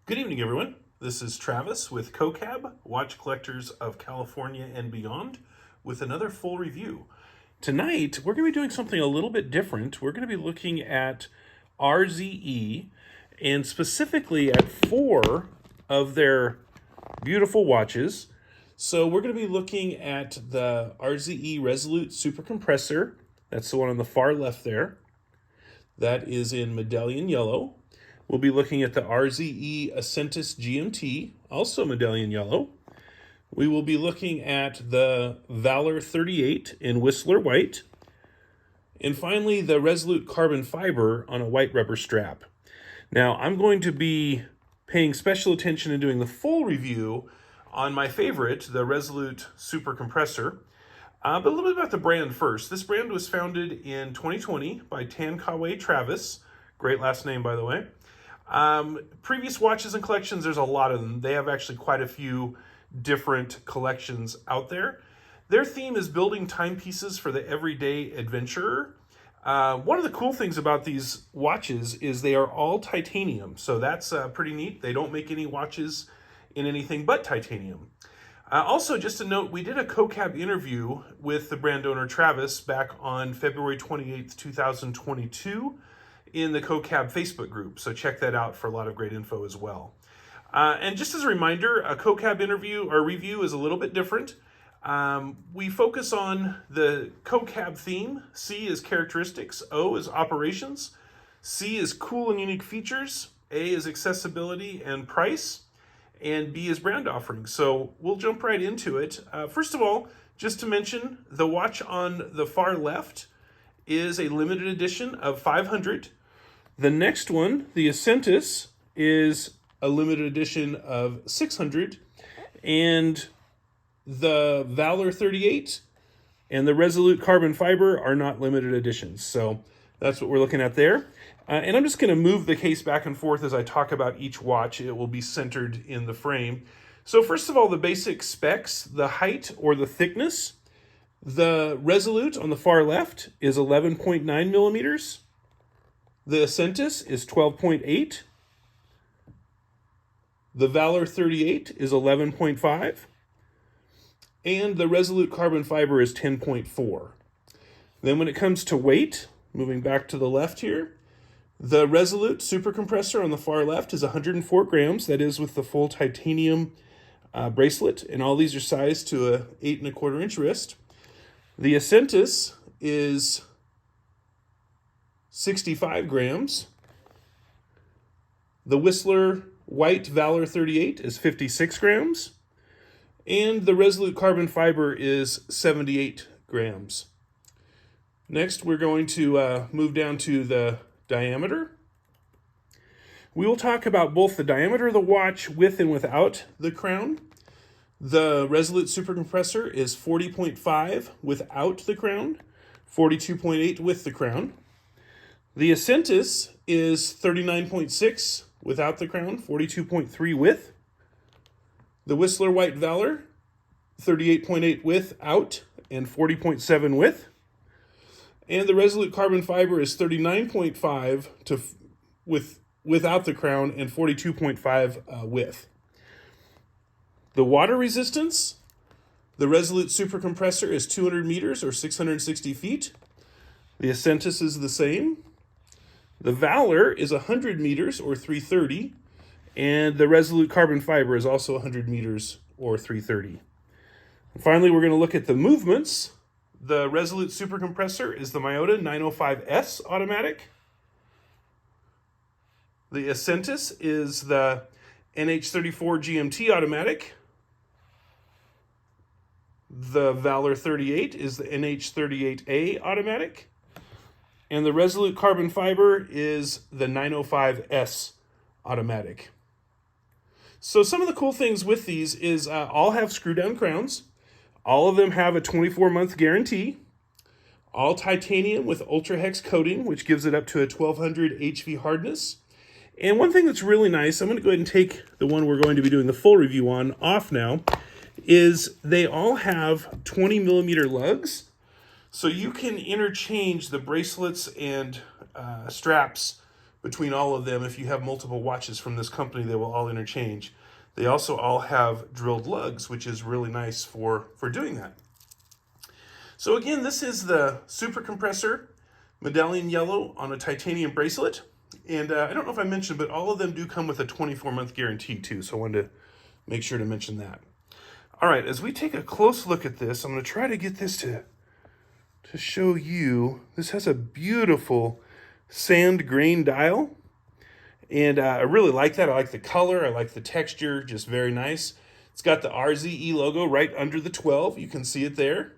Good evening, everyone. This is Travis with COCAB, Watch Collectors of California and Beyond, with another full review. Tonight, we're going to be doing something a little bit different. We're going to be looking at RZE, and specifically at 4 of their beautiful watches. So we're going to be looking at the RZE Resolute Super Compressor. That's the one on the far left there. That is in medallion yellow. We'll be looking at the RZE Ascentus GMT, also medallion yellow. We will be looking at the Valor 38 in Whistler white. And finally, the Resolute carbon fiber on a white rubber strap. Now, I'm going to be paying special attention and doing the full review on my favorite, the Resolute Super Compressor. But a little bit about the brand first. This brand was founded in 2020 by Tankawe Travis. Great last name, by the way. Previous watches and collections, there's a lot of them. They have actually quite a few different collections out there. Their theme is building timepieces for the everyday adventurer. One of the cool things about these watches is they are all titanium, so that's pretty neat. They don't make any watches in anything but titanium. Also, just a note, we did a COCAB interview with the brand owner Travis back on February 28th, 2022 in the COCAB Facebook group, so check that out for a lot of great info as well. And just as a reminder, a COCAB interview or review is a little bit different. We focus on the COCAB theme. C is characteristics, O is operations, C is cool and unique features, A is accessibility and price, and B is brand offerings. So we'll jump right into it. First of all, just to mention, the watch on the far left is a limited edition of 500. The next one, the Ascentus, is a limited edition of 600. And the Valor 38 and the Resolute carbon fiber are not limited editions. So that's what we're looking at there. And I'm just going to move the case back and forth as I talk about each watch. It will be centered in the frame. So first of all, the basic specs, the height or the thickness. The Resolute on the far left is 11.9 millimeters. The Ascentus is 12.8. The Valor 38 is 11.5. And the Resolute carbon fiber is 10.4. Then when it comes to weight, moving back to the left here, the Resolute Super Compressor on the far left is 104 grams. That is with the full titanium bracelet. And all these are sized to a 8 1/4 inch wrist. The Ascentus is 65 grams. The Whistler White Valor 38 is 56 grams. And the Resolute carbon fiber is 78 grams. Next, we're going to move down to the diameter. We will talk about both the diameter of the watch with and without the crown. The Resolute Super Compressor is 40.5 without the crown, 42.8 with the crown. The Ascentus is 39.6 without the crown, 42.3 with. The Whistler White Valor, 38.8 without and 40.7 with. And the Resolute carbon fiber is 39.5 without the crown and 42.5 with. The water resistance, the Resolute Super Compressor is 200 meters or 660 feet. The Ascentus is the same. The Valor is 100 meters or 330. And the Resolute carbon fiber is also 100 meters or 330. And finally, we're going to look at the movements. The Resolute Super Compressor is the Miyota 905S automatic. The Ascentus is the NH34 GMT automatic. The Valor 38 is the NH38A automatic. And the Resolute carbon fiber is the 905S automatic. So some of the cool things with these is all have screw down crowns. All of them have a 24-month guarantee. All titanium with ultra hex coating, which gives it up to a 1200 HV hardness. And one thing that's really nice, I'm going to go ahead and take the one we're going to be doing the full review on off now, is they all have 20 millimeter lugs. So you can interchange the bracelets and straps between all of them. If you have multiple watches from this company, they will all interchange. They also all have drilled lugs, which is really nice for doing that. So again, this is the Super Compressor medallion yellow on a titanium bracelet. And I don't know if I mentioned, but all of them do come with a 24-month guarantee too. So I wanted to make sure to mention that. All right, as we take a close look at this, I'm going to try to get this to show you. This has a beautiful sand grain dial. And I really like that. I like the color. I like the texture. Just very nice. It's got the RZE logo right under the 12. You can see it there.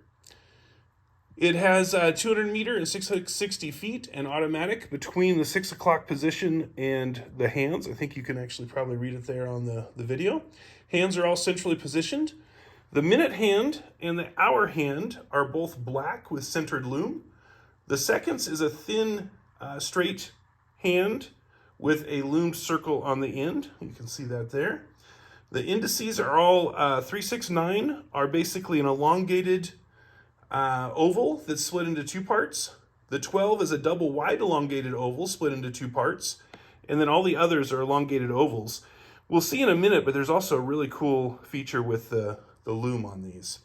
It has 200 meter and 660 feet and automatic between the 6 o'clock position and the hands. I think you can actually probably read it there on the video. Hands are all centrally positioned. The minute hand and the hour hand are both black with centered loom. The seconds is a thin, straight hand with a loomed circle on the end. You can see that there. The indices are all 369 are basically an elongated oval that's split into two parts. The 12 is a double wide elongated oval split into two parts. And then all the others are elongated ovals. We'll see in a minute, but there's also a really cool feature with the loom on these.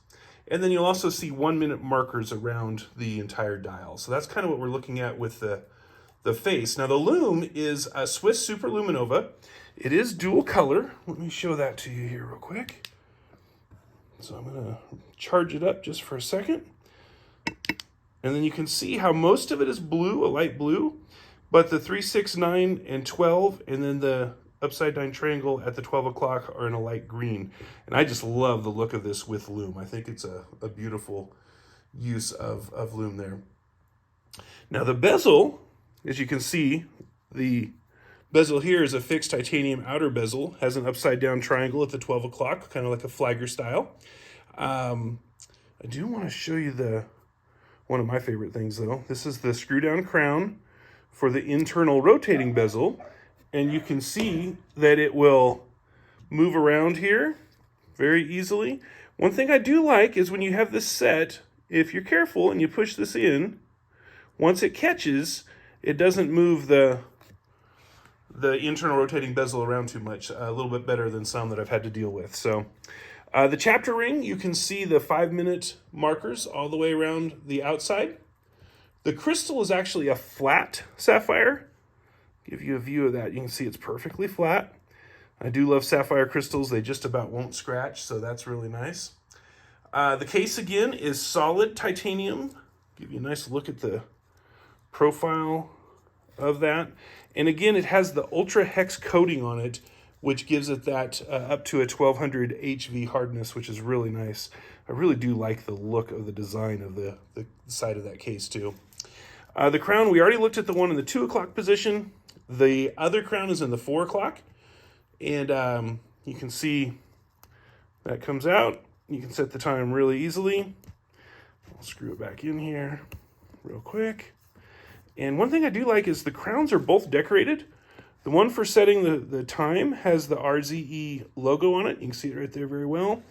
And then you'll also see 1 minute markers around the entire dial. So that's kind of what we're looking at with the face. Now the loom is a Swiss Super Luminova. It is dual color. Let me show that to you here real quick. So I'm gonna charge it up just for a second. And then you can see how most of it is blue, a light blue, but the 3, 6, 9, and 12, and then the upside down triangle at the 12 o'clock are in a light green. And I just love the look of this with loom. I think it's a beautiful use of loom there. Now the bezel, as you can see, the bezel here is a fixed titanium outer bezel, has an upside down triangle at the 12 o'clock, kind of like a flagger style. I do want to show you one of my favorite things though. This is the screw down crown for the internal rotating bezel. And you can see that it will move around here very easily. One thing I do like is when you have this set, if you're careful and you push this in, once it catches, it doesn't move the internal rotating bezel around too much. A little bit better than some that I've had to deal with. So the chapter ring, you can see the 5-minute markers all the way around the outside. The crystal is actually a flat sapphire. Give you a view of that. You can see it's perfectly flat. I do love sapphire crystals. They just about won't scratch, so that's really nice. The case again is solid titanium. Give you a nice look at the profile of that. And again, it has the ultra hex coating on it, which gives it that up to a 1200 HV hardness, which is really nice. I really do like the look of the design of the side of that case too. The crown, we already looked at the one in the 2 o'clock position. The other crown is in the 4 o'clock, and you can see that comes out. You can set the time really easily. I'll screw it back in here real quick. And one thing I do like is the crowns are both decorated. The one for setting the time has the RZE logo on it. You can see it right there very well.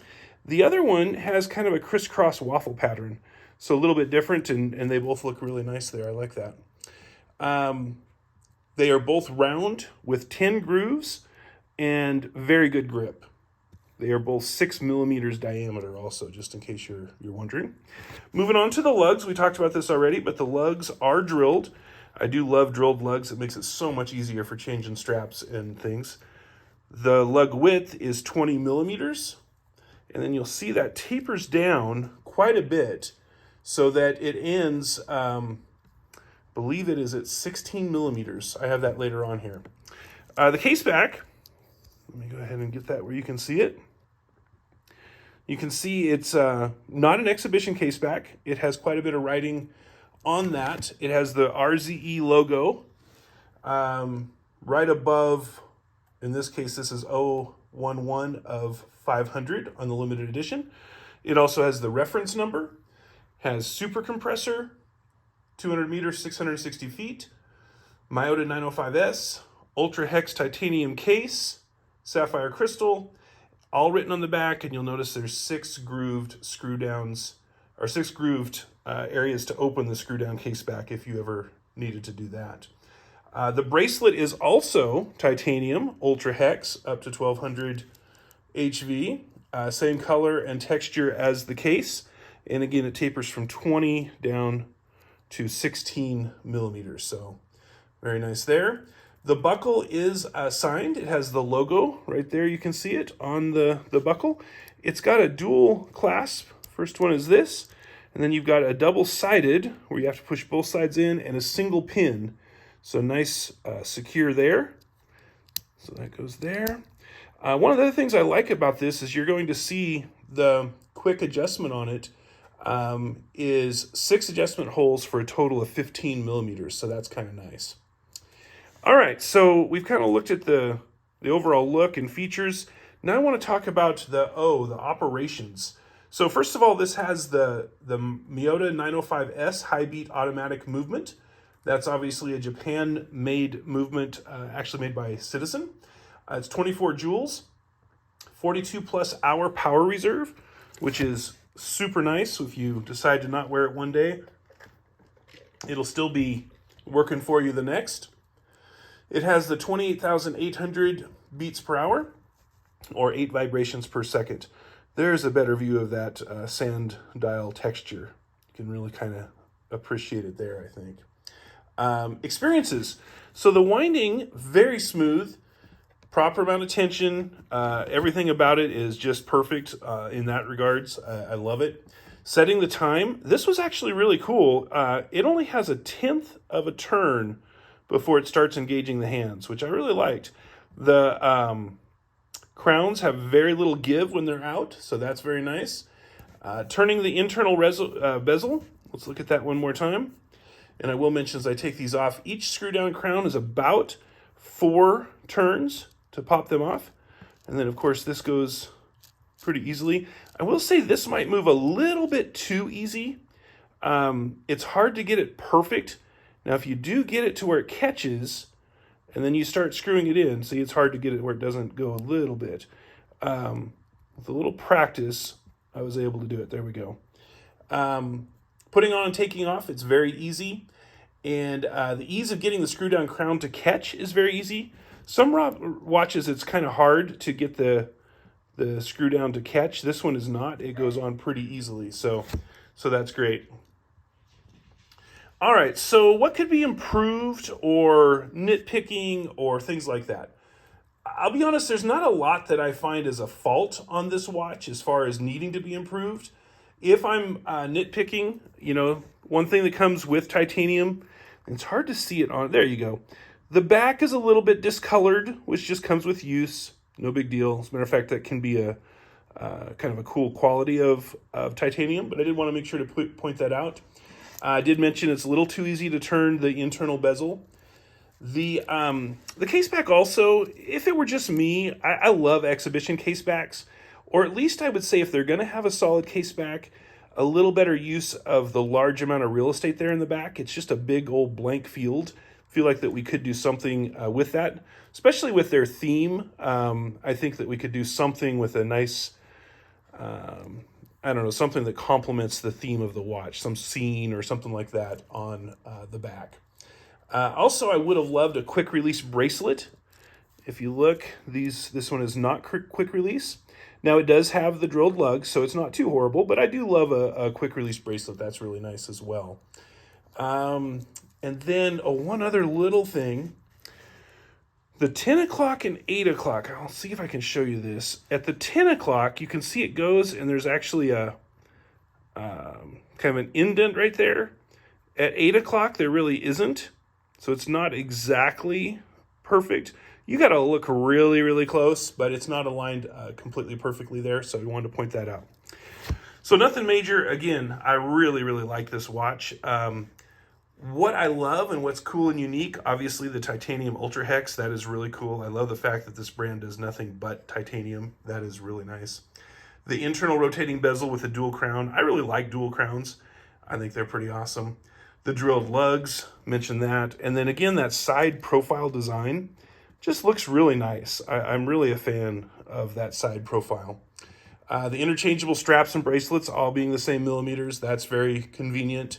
The other one has kind of a crisscross waffle pattern. So a little bit different, and they both look really nice there. I like that. They are both round with 10 grooves and very good grip. They are both 6 millimeters diameter also, just in case you're wondering. Moving on to the lugs. We talked about this already, but the lugs are drilled. I do love drilled lugs. It makes it so much easier for changing straps and things. The lug width is 20 millimeters, and then you'll see that tapers down quite a bit so that it ends, believe it is at 16 millimeters. I have that later on here. The case back, let me go ahead and get that where you can see it. You can see it's not an exhibition case back. It has quite a bit of writing on that. It has the RZE logo right above, in this case, this is 011 of 500 on the limited edition. It also has the reference number, has Super Compressor, 200 meters, 660 feet, Myota 905S, Ultra Hex titanium case, sapphire crystal, all written on the back, and you'll notice there's 6 grooved screw downs, or 6 grooved areas to open the screw down case back if you ever needed to do that. The bracelet is also titanium, ultra hex, up to 1200 HV. Same color and texture as the case. And again, it tapers from 20 down to 16 millimeters. So very nice there. The buckle is signed. It has the logo right there. You can see it on the buckle. It's got a dual clasp. First one is this. And then you've got a double-sided where you have to push both sides in and a single pin. So nice, secure there. So that goes there. One of the other things I like about this is you're going to see the quick adjustment on it is 6 adjustment holes for a total of 15 millimeters. So that's kind of nice. All right, so we've kind of looked at the overall look and features. Now I want to talk about the operations. So first of all, this has the Miyota 905S high beat automatic movement. That's obviously a Japan-made movement, actually made by Citizen. It's 24 joules, 42 plus hour power reserve, which is super nice. So if you decide to not wear it one day, it'll still be working for you the next. It has the 28,800 beats per hour, or 8 vibrations per second. There's a better view of that sand dial texture. You can really kind of appreciate it there, I think. Experiences. So the winding, very smooth, proper amount of tension. Everything about it is just perfect in that regards. I love it. Setting the time. This was actually really cool. It only has 1/10 of a turn before it starts engaging the hands, which I really liked. The crowns have very little give when they're out, so that's very nice. Turning the internal bezel. Let's look at that one more time. And I will mention as I take these off, each screw down crown is about 4 turns to pop them off. And then of course this goes pretty easily. I will say this might move a little bit too easy. It's hard to get it perfect. Now if you do get it to where it catches, and then you start screwing it in, see, it's hard to get it where it doesn't go a little bit. With a little practice, I was able to do it. There we go. Putting on and taking off, it's very easy. And the ease of getting the screw down crown to catch is very easy. Some watches, it's kind of hard to get the screw down to catch. This one is not. It goes on pretty easily. So that's great. All right, so what could be improved or nitpicking or things like that? I'll be honest, there's not a lot that I find as a fault on this watch as far as needing to be improved. If I'm nitpicking, one thing that comes with titanium, it's hard to see it on, there you go. The back is a little bit discolored, which just comes with use. No big deal. As a matter of fact, that can be a kind of a cool quality of titanium, but I did want to make sure to point that out. I did mention it's a little too easy to turn the internal bezel. The case back also, if it were just me, I love exhibition case backs, or at least I would say if they're going to have a solid case back, a little better use of the large amount of real estate there in the back. It's just a big old blank field. I feel like that we could do something with that, especially with their theme. I think that we could do something with a nice, I don't know, something that complements the theme of the watch, some scene or something like that on the back. Also, I would have loved a quick release bracelet. If you look, this one is not quick release. Now it does have the drilled lug, so it's not too horrible, but I do love a quick release bracelet. That's really nice as well. And then one other little thing. The 10 o'clock and 8 o'clock, I'll see if I can show you this. At the 10 o'clock, you can see it goes, and there's actually a kind of an indent right there. At 8 o'clock, there really isn't, so it's not exactly perfect. You got to look really, really close, but it's not aligned completely perfectly there, so we wanted to point that out. So nothing major. Again, I really, really like this watch. What I love and what's cool and unique, obviously the titanium ultra hex, that is really cool. I love the fact that this brand does nothing but titanium. That is really nice. The internal rotating bezel with a dual crown. I really like dual crowns. I think they're pretty awesome. The drilled lugs, mentioned that. And then again, that side profile design just looks really nice. I'm really a fan of that side profile. The interchangeable straps and bracelets all being the same millimeters. That's very convenient.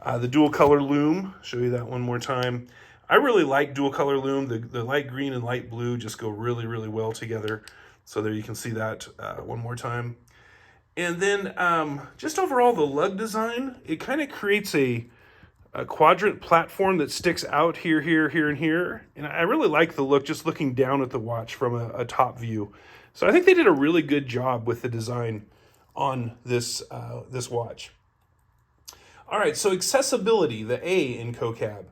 The dual color loom, show you that one more time. I really like dual color loom. The light green and light blue just go really, really well together. So there you can see that one more time. And then just overall the lug design, it kind of creates a quadrant platform that sticks out here, here, here, and here. And I really like the look just looking down at the watch from a top view. So I think they did a really good job with the design on this, this watch. All right, so accessibility, the A in COCAB.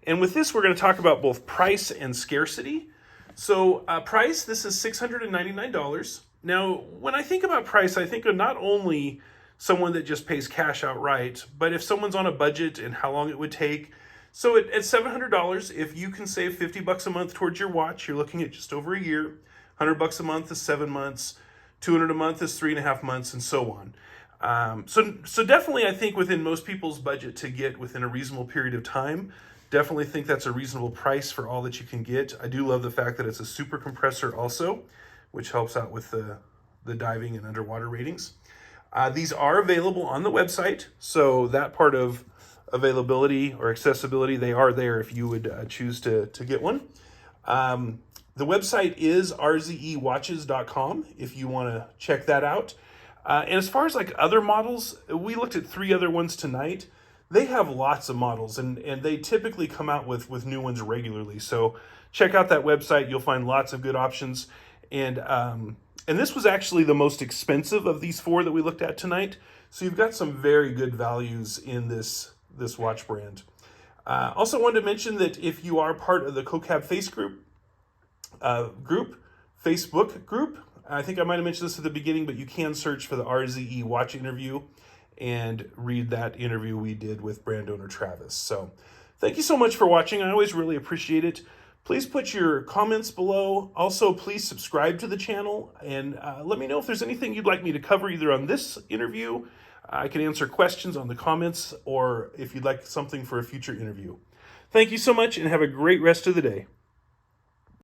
And with this, we're going to talk about both price and scarcity. So price, this is $699. Now, when I think about price, I think of not only someone that just pays cash outright, but if someone's on a budget and how long it would take. So at $700, if you can save $50 a month towards your watch, you're looking at just over a year. $100 a month is 7 months. $200 a month is 3.5 months, and so on. So definitely, I think within most people's budget to get within a reasonable period of time, definitely think that's a reasonable price for all that you can get. I do love the fact that it's a super compressor also, which helps out with the diving and underwater ratings. These are available on the website, so that part of availability or accessibility, they are there if you would choose to get one. The website is rzewatches.com if you want to check that out. And as far as like other models, we looked at 3 other ones tonight. They have lots of models, and they typically come out with new ones regularly. So check out that website. You'll find lots of good options. And this was actually the most expensive of these 4 that we looked at tonight. So you've got some very good values in this watch brand. Also wanted to mention that if you are part of the COCAB Facebook group, I think I might have mentioned this at the beginning, but you can search for the RZE watch interview and read that interview we did with brand owner Travis. So thank you so much for watching. I always really appreciate it. Please put your comments below. Also, please subscribe to the channel and let me know if there's anything you'd like me to cover either on this interview. I can answer questions on the comments, or if you'd like something for a future interview. Thank you so much and have a great rest of the day.